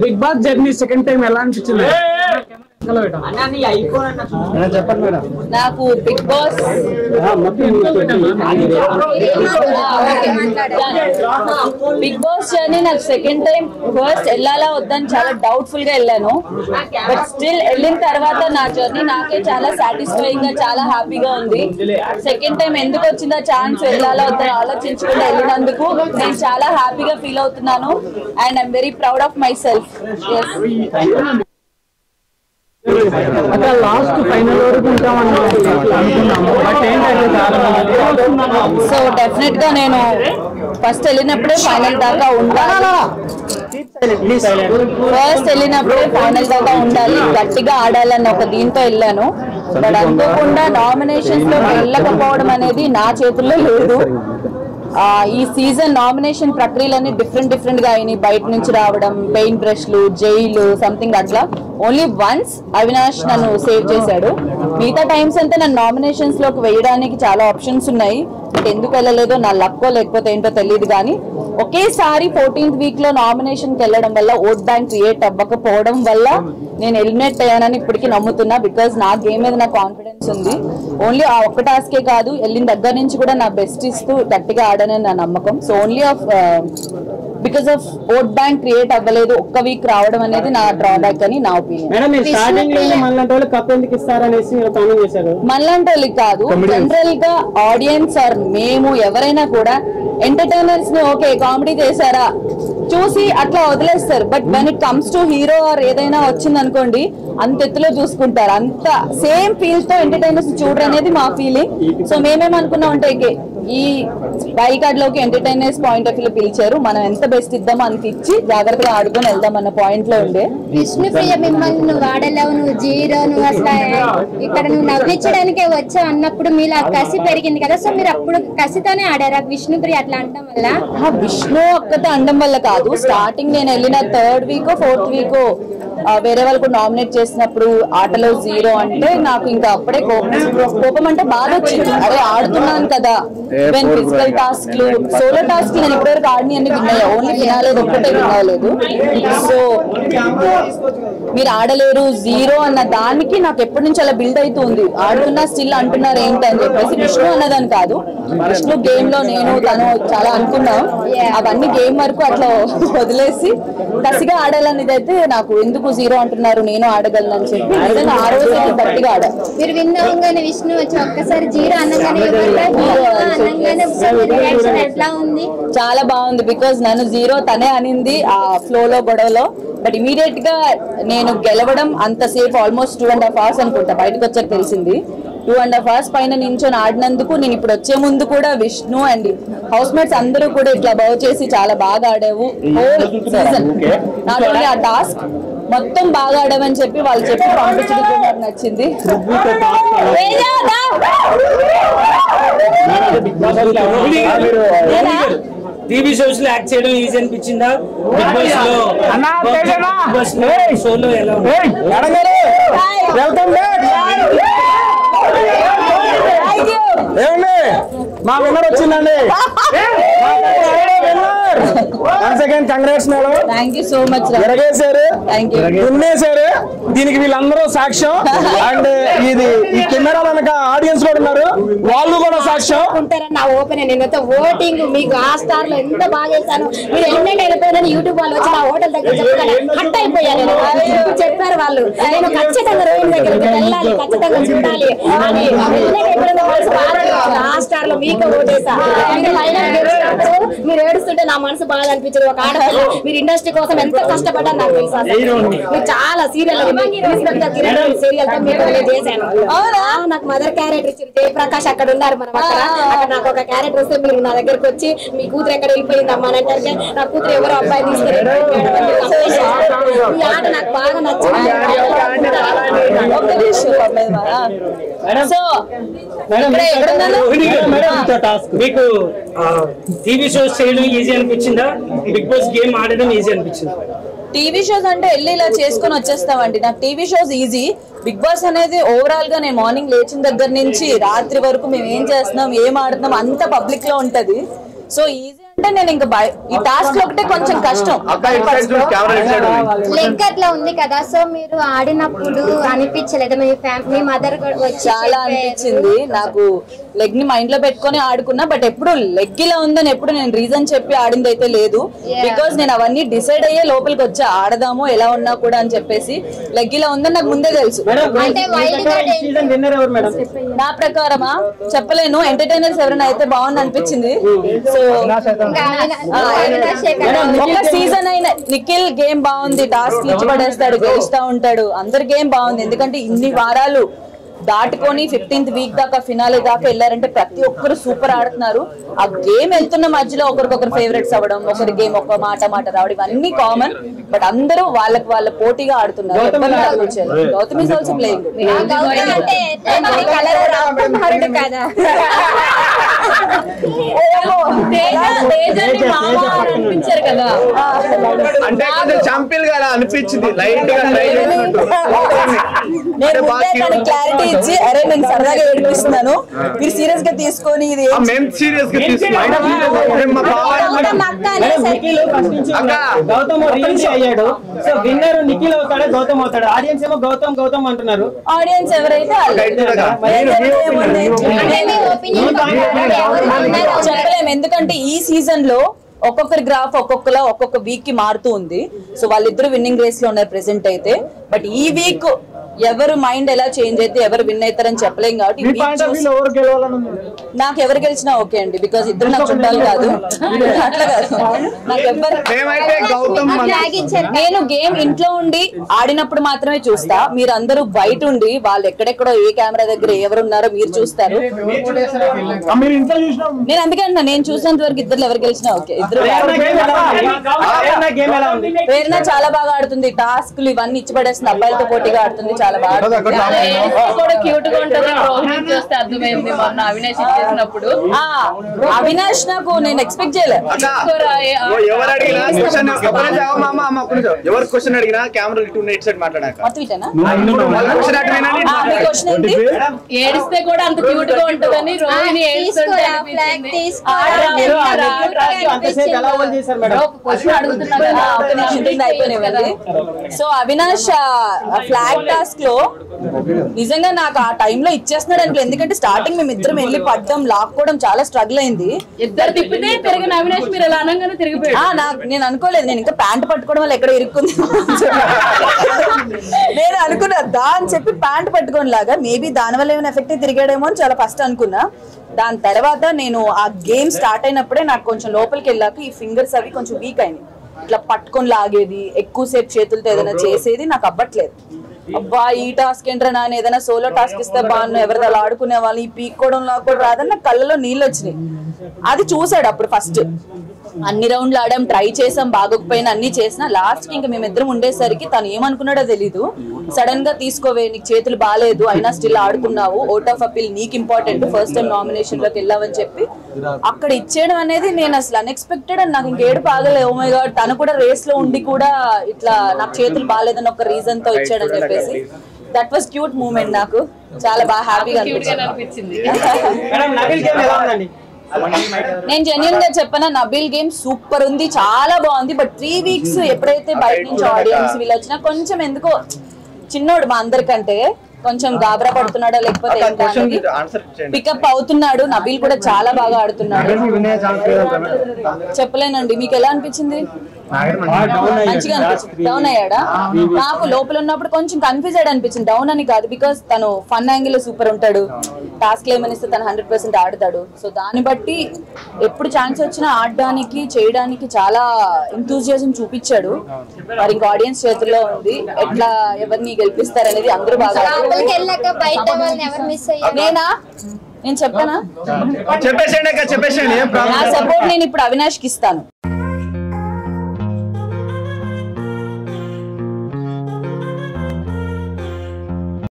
Big Boss journey second time ఎలా అనిపించింది? చెప్పండి మేడం. నాకు బిగ్ బాస్ జర్నీ నాకు సెకండ్ టైం ఫస్ట్ వెళ్ళాలా వద్దని చాలా డౌట్ఫుల్ గా వెళ్ళాను. బట్ స్టిల్ వెళ్ళిన తర్వాత నా జర్నీ నాకే చాలా సాటిస్ఫైయింగ్ గా చాలా హ్యాపీగా ఉంది. సెకండ్ టైం ఎందుకు వచ్చిందా ఛాన్స్ వెళ్ళాలా వద్దని ఆలోచించుకుంటూ వెళ్ళినందుకు నేను చాలా హ్యాపీగా ఫీల్ అవుతున్నాను. And I'm very proud of my self. అక్కడ లాస్ట్ ఫైనల్ వరకు ఉంటామని అనుకున్నాము. బట్ సో డెఫినెట్ గా నేను ఫస్ట్ వెళ్ళినప్పుడే ఫైనల్ దాకా ఉండాలి. గట్టిగా ఆడాలని ఒక దీంతో వెళ్ళాను. బట్ అనుకోకుండా నామినేషన్స్ లో వెళ్ళకపోవడం అనేది నా చేతుల్లో లేదు. ఈ సీజన్ నామినేషన్ ప్రక్రియలన్నీ డిఫరెంట్ గా అయినాయి. బయట నుంచి రావడం, పెయింట్ బ్రష్లు, జైలు సంథింగ్ అట్లా. ఓన్లీ వన్స్ అవినాష్ నన్ను సేవ్ చేశాడు. మిగతా టైమ్స్ అంతా నన్ను నామినేషన్స్ లోకి వేయడానికి చాలా ఆప్షన్స్ ఉన్నాయి. బట్ ఎందుకు వెళ్ళలేదో నా లక్కో లేకపోతే ఏంటో తెలియదు. కానీ ఒకేసారి 14th వీక్ లో నామినేషన్ కి వెళ్ళడం వల్ల ఓట్ బ్యాంక్ క్రియేట్ అవ్వకపోవడం వల్ల నేను ఎలిమినేట్ అయ్యానని ఇప్పటికీ నమ్ముతున్నా. బికాస్ నా గేమ్ మీద నా కాన్ఫిడెన్స్ ఉంది. ఓన్లీ ఆ ఒక్క టాస్కే కాదు, వెళ్ళిన దగ్గర నుంచి కూడా నా బెస్ట్ ఇస్తూ గట్టిగా ఆడానని నా నమ్మకం. So only because of vote bank create అవ్వలేదు, ఒక్క వీక్ రావడం అనేది నా డ్రాబ్యాక్ అని నా ఒపీనియన్. మనలాంటి వాళ్ళకి కాదు, జనరల్ గా ఆడియన్స్ ఆర్ మేము ఎవరైనా కూడా ఎంటర్టైనర్స్ ని ఓకే కామెడీ చేశారా చూసి అట్లా వదిలేస్తారు. But when it comes to hero or ఏదైనా వచ్చింది అనుకోండి, అంత ఎత్తులో చూసుకుంటారు. అంత సేమ్ ఫీల్ తో ఎంటర్టైనర్స్ చూడరు అనేది మా ఫీలింగ్. సో మేమేమనుకున్నాం అంటే ఈ వైల్డ్ కార్డ్ లోకి ఎంటర్టైనర్స్ పాయింట్ ఆఫ్ వ్యూ పిలిచారు, మనం ఎంత బెస్ట్ ఇద్దామో అంత ఇచ్చి జాగ్రత్తగా ఆడుకొని వెళ్దాం అన్న పాయింట్ లో ఉండే. విష్ణుప్రియ మిమ్మల్ని నువ్వు ఆడలేవు, నువ్వు జీరో, నువ్వు అసలు ఇక్కడ నువ్వు నవ్వించడానికే వచ్చావు అన్నప్పుడు మీలా కసి పెరిగింది కదా. సో మీరు అప్పుడు కసితోనే ఆడారా విష్ణుప్రియ అట్లా అనడం వల్ల? విష్ణు ఒక్కతే అనడం వల్ల కాదు. స్టార్టింగ్ నేను వెళ్ళిన 3rd వీకో 4th వీకో వేరే వాళ్ళకు నామినేట్ చేసినప్పుడు ఆటలో 0 అంటే నాకు ఇంకా అప్పుడే కోపం అంటే బాధ వచ్చింది. అరే ఆడుతున్నాను కదా. ఫిజికల్ టాస్క్లు, సోలో టాస్క్ నేను ఇప్పటివరకు ఆడిని అన్ని విన్నాయి. ఓన్లీ వినాలేదు, ఒక్కటే వినలేదు. సో మీరు ఆడలేరు 0 అన్న దానికి నాకు ఎప్పటి నుంచి అలా బిల్డ్ అవుతుంది. ఆడుతున్నా స్టిల్ అంటున్నారు ఏంటి అని చెప్పేసి. విష్ణు అన్నదాని కాదు, విష్ణు గేమ్ లో నేను తను చాలా అనుకున్నాం. అవన్నీ గేమ్ వరకు అట్లా వదిలేసి కసిగా ఆడాలనేది అయితే నాకు ఎందుకు 0 అంటున్నారు, నేను ఆడగలను అని చెప్పి నిజంగా ఆ రోజు గట్టిగా ఆడాను. మీరు విన్నవంగానే విష్ణు వచ్చి ఒక్కసారి 0 అనగానే ఎట్లా ఉంది? చాలా బాగుంది. బికాజ్ నన్ను 0 తనే అనింది ఆ ఫ్లో లో గొడవలో. బట్ ఇమీడియట్ గా నేను గెలవడం అంతసేపు ఆల్మోస్ట్ 2.5 hours అనుకుంటా, బయటకు వచ్చాక తెలిసింది. 2.5 hours పైన నించొని ఆడినందుకు నేను ఇప్పుడు వచ్చే ముందు కూడా విష్ణు అండ్ హౌస్ మేట్స్ అందరూ కూడా ఇట్లా బౌ చేసి చాలా బాగా ఆడావు హోల్ సీజన్. నాట్ ఓన్లీ ఆ టాస్క్ మొత్తం బాగా ఆడామని చెప్పి వాళ్ళు చెప్పి పంపించడం నాకు నచ్చింది. టీవీ షోస్ లో యాక్ట్ చేయడం ఈజీ అనిపించిందా? బిగ్ బాస్ లో షోలో ఎలా ఏమండి మా విన్నర్ వచ్చిందండి. Congrats madam. Thank you so much. ఎరగేశారు, దున్నేశారు. దీనికి వీళ్ళందరూ సాక్ష్యం. అండ్ ఇది ఈ కెమెరా వెనక ఆడియన్స్ కూడా ఉన్నారు, వాళ్ళు కూడా సాక్ష్యం. నా ఓపెన్ నేనైతే ఓటింగ్ మీకు ఆ స్టార్ లో ఎంత బాగా చేశాను. మీరు ఎన్నెంట్ వెళ్ళిపోయారని యూట్యూబ్ వాళ్ళు వచ్చి నా హోటల్ దగ్గర చెప్తాను, హట్ అయిపోయాను. చెప్పారు వాళ్ళు, నేను ఖచ్చితంగా రోహిణి దగ్గరికి వెళ్ళాలి, ఖచ్చితంగా చూడాలి అని. ఆ స్టార్ లో మీకు ఓటేసా. మీరు ఏడుస్తుంటే నా మనసు బాగా అనిపించదు. ఒక ఆడపిల్ల మీరు ఇండస్ట్రీ కోసం ఎంత కష్టపడ్డా నాకు తెలుసు. మీరు చాలా సీరియల్ సీరియల్ తో మీకు చేశాను. నాకు మదర్ క్యారెక్టర్ ఇచ్చింది జయప్రకాష్, అక్కడ ఉన్నారు మనం. అక్కడ నాకు ఒక క్యారెక్టర్ వస్తే మీరు నా దగ్గరకు వచ్చి మీ కూతురు ఎక్కడ వెళ్ళిపోయింది అమ్మా అంటే నా కూతురు ఎవరో అబ్బాయి తీసుకెళ్ళి ఈ ఆట నాకు బాగా నచ్చింది. మీకు టీవీ షోస్ చేయడం ఈజీ అనిపించిందా? బిగ్ బాస్ గేమ్ ఆడడం ఈజీ అనిపించిందా? టీవీ షోస్ అంటే వెళ్ళి ఇలా చేసుకొని వచ్చేస్తామండి. నాకు TV shows easy. Bigg Boss అనేది ఓవరాల్ గా నేను మార్నింగ్ లేచిన దగ్గర నుంచి రాత్రి వరకు మేము ఏం చేస్తున్నాం, ఏం ఆడుతున్నాం అంత పబ్లిక్ లో ఉంటది. సో ఈజీ అంటే నేను ఇంకా ఈ టాస్క్ ఒకటే కొంచెం కష్టం. లెగ్ అట్లా ఉంది కదా, సో మీరు ఆడినప్పుడు అనిపించలేదు మీ మదర్ చాలా అనిపించింది నాకు. లెగ్ ని మైండ్ లో పెట్టుకుని ఆడుకున్నా, బట్ ఎప్పుడు లెగ్ ఇలా ఉందని ఎప్పుడు నేను రీజన్ చెప్పి ఆడింది అయితే లేదు. బికాస్ నేను అవన్నీ డిసైడ్ అయ్యే లోపలికి వచ్చా, ఆడదాము ఎలా ఉన్నా కూడా అని చెప్పేసి. లెగ్ ఇలా ఉందని నాకు ముందే తెలుసు. నా ప్రకారమా చెప్పలేను, ఎంటర్టైనర్స్ ఎవరైనా అయితే బాగుంది అనిపించింది. సో ఒక సీజన్ అయిన నిఖిల్ గేమ్ బాగుంది, టాస్క్ ఇచ్చి పడేస్తాడు, గెలుస్తా ఉంటాడు, అందరి గేమ్ బాగుంది. ఎందుకంటే ఇన్ని వారాలు దాటుకొని 15th వీక్ దాకా ఫినాలే దాకా వెళ్ళారంటే ప్రతి ఒక్కరు సూపర్ ఆడుతున్నారు. ఆ గేమ్ వెళ్తున్న మధ్యలో ఒకరికొకరు ఫేవరెట్స్ అవ్వడం, ఒకరి గేమ్ ఒక మాట రావడం ఇవన్నీ కామన్. బట్ అందరూ వాళ్ళ పోటీగా ఆడుతున్నారు. Gautham is also playing. అనిపించారు కదా, నేను క్లారిటీ ఇచ్చి అరే నేను సరదాగా ఏడిపిస్తున్నాను, మీరు సీరియస్ గా తీసుకొని ఇది గౌతమ్ అయ్యాడు. సో విన్నర్ నిఖిల్ అవుతాడు, గౌతమ్ అవుతాడు. ఆడియన్స్ ఏమో గౌతమ్ గౌతమ్ అంటున్నారు. ఆడియన్స్ ఎవరైతే చెప్పలేము, ఎందుకంటే ఈ సీజన్ లో ఒక్కొక్కరి గ్రాఫ్ ఒక్కొక్క వీక్ కి మారుతూ ఉంది. సో వాళ్ళిద్దరు విన్నింగ్ రేస్ లో ఉన్నారు ప్రెసెంట్ అయితే. బట్ ఈ వీక్ ఎవరు మైండ్ ఎలా చేంజ్ అయితే ఎవరు విన్ అవుతారని చెప్పలేం. కాబట్టి నాకు ఎవరు గెలిచినా ఓకే అండి, బికాస్ ఇద్దరు నాకు చుట్టాలు కాదు, అట్లా కాదు. నాకు ఎవరు నేను గేమ్ ఇంట్లో ఉండి ఆడినప్పుడు మాత్రమే చూస్తా. మీరు అందరూ బయట ఉండి వాళ్ళు ఎక్కడెక్కడో ఏ కెమెరా దగ్గర ఎవరు ఉన్నారో మీరు చూస్తారు. నేను అందుకే అంటున్నా, నేను చూసినంత వరకు ఇద్దరు ఎవరు గెలిచినా ఓకే. ఇద్దరు ప్రేరణ చాలా బాగా ఆడుతుంది, టాస్క్లు ఇవన్నీ ఇచ్చి పడేస్తుంది, అబ్బాయిలతో పోటీగా ఆడుతుంది, చాలా బాగా అవినాష్ నాకు నేను ఎక్స్పెక్ట్ చేయలేదు. ఏడిస్తే కూడా అంత క్యూట్ గా ఉంటుందని Rohini so Avinash flag task లో నిజంగా నాకు ఆ టైంలో ఇచ్చేస్తున్నాడు అనుకో. ఎందుకంటే స్టార్టింగ్ మేము ఇద్దరం వెళ్ళి పడ్డం లాక్కోవడం చాలా స్ట్రగుల్ అయింది. ఇద్దరు తిప్పితే తిరిగిన అవినాష్ మీరు ఎలా అనగానే తిరిగిపోయాడు. నేను అనుకోలేదు, నేను ఇంకా ప్యాంట్ పట్టుకోవడం వల్ల ఎక్కడ ఇరుక్కుంది నేను అనుకున్నా దా అని చెప్పి ప్యాంట్ పట్టుకోని లాగా మేబీ దాని వల్ల ఏమైనా ఎఫెక్ట్ తిరిగాడేమో అని చాలా ఫస్ట్ అనుకున్నా. దాని తర్వాత నేను ఆ గేమ్ స్టార్ట్ అయినప్పుడే నాకు కొంచెం లోపలికి వెళ్ళాక ఈ ఫింగర్స్ అవి కొంచెం వీక్ అయినాయి. ఇట్లా పట్టుకొని లాగేది, ఎక్కువసేపు చేతులతో ఏదైనా చేసేది నాకు అవ్వట్లేదు. అబ్బా ఈ టాస్క్ ఏంట్రా నాన్న, ఏదైనా సోలో టాస్క్ ఇస్తే బాగున్నా, ఎవరిది అలా ఆడుకునే వాళ్ళు, ఈ పీక్కోవడం లాక్కోవడం రాదని నాకు కళ్ళలో నీళ్ళు వచ్చినాయి. అది చూసాడు అప్పుడు ఫస్ట్. అన్ని రౌండ్లు ఆడాం, ట్రై చేసాం, బాగోకపోయినా అన్ని చేసినా లాస్ట్ కి ఇంకా మేమిద్దరం ఉండేసరికి తను ఏమనుకున్నాడో తెలీదు. సడన్ గా తీసుకోవే నీకు చేతులు బాగాలేదు అయినా స్టిల్ ఆడుకున్నావు, ఓట్ ఆఫ్ అపీల్ నీకు ఇంపార్టెంట్, ఫస్ట్ టైం నామినేషన్ లోకి వెళ్ళావని చెప్పి అక్కడ ఇచ్చేయడం అనేది నేను అసలు అన్ఎక్స్పెక్టెడ్. అని నాకు ఇంకేడు పాగలే. ఓ మై గాడ్, తను కూడా రేస్ లో ఉండి కూడా ఇట్లా నాకు చేతులు బాగాలేదని ఒక రీజన్ తో ఇచ్చాడని చెప్పేసి దట్ వాస్ క్యూట్ మూమెంట్. నాకు చాలా బాగా హ్యాపీగా అనిపించింది. నేను జెన్యూన్ గా చెప్పనా, నబీల్ గేమ్ సూపర్ ఉంది, చాలా బాగుంది. బట్ 3 వీక్స్ ఎప్పుడైతే బయట నుంచి ఆడియన్స్ వీళ్ళు వచ్చినా కొంచెం ఎందుకో చిన్నోడు మా అందరికంటే కొంచెం గాబరా పడుతున్నాడో లేకపోతే పికప్ అవుతున్నాడు. నబీల్ కూడా చాలా బాగా ఆడుతున్నాడు. చెప్పలేనండి, మీకు ఎలా అనిపించింది? మంచిగా అనిపించింది. డౌన్ అయ్యాడా? నాకు లోపల ఉన్నప్పుడు కొంచెం కన్ఫ్యూజ్ అయ్యాడు అనిపించింది. డౌన్ అని కాదు, బికాస్ తను ఫన్ యాంగిల్ సూపర్ ఉంటాడు, టాస్క్ ఏమనిస్తే తను 100% ఆడతాడు. సో దాన్ని బట్టి ఎప్పుడు ఛాన్స్ వచ్చినా ఆడడానికి చేయడానికి చాలా ఎంతూజియాజం చూపించాడు. మరి ఇంకా ఆడియన్స్ చేతుల్లో ఉంది, ఎట్లా ఎవరిని గెలిపిస్తారనేది అందరూ బాగా. నేనా నేను చెప్పానా? నా సపోర్ట్ నేను ఇప్పుడు అవినాష్ కి ఇస్తాను.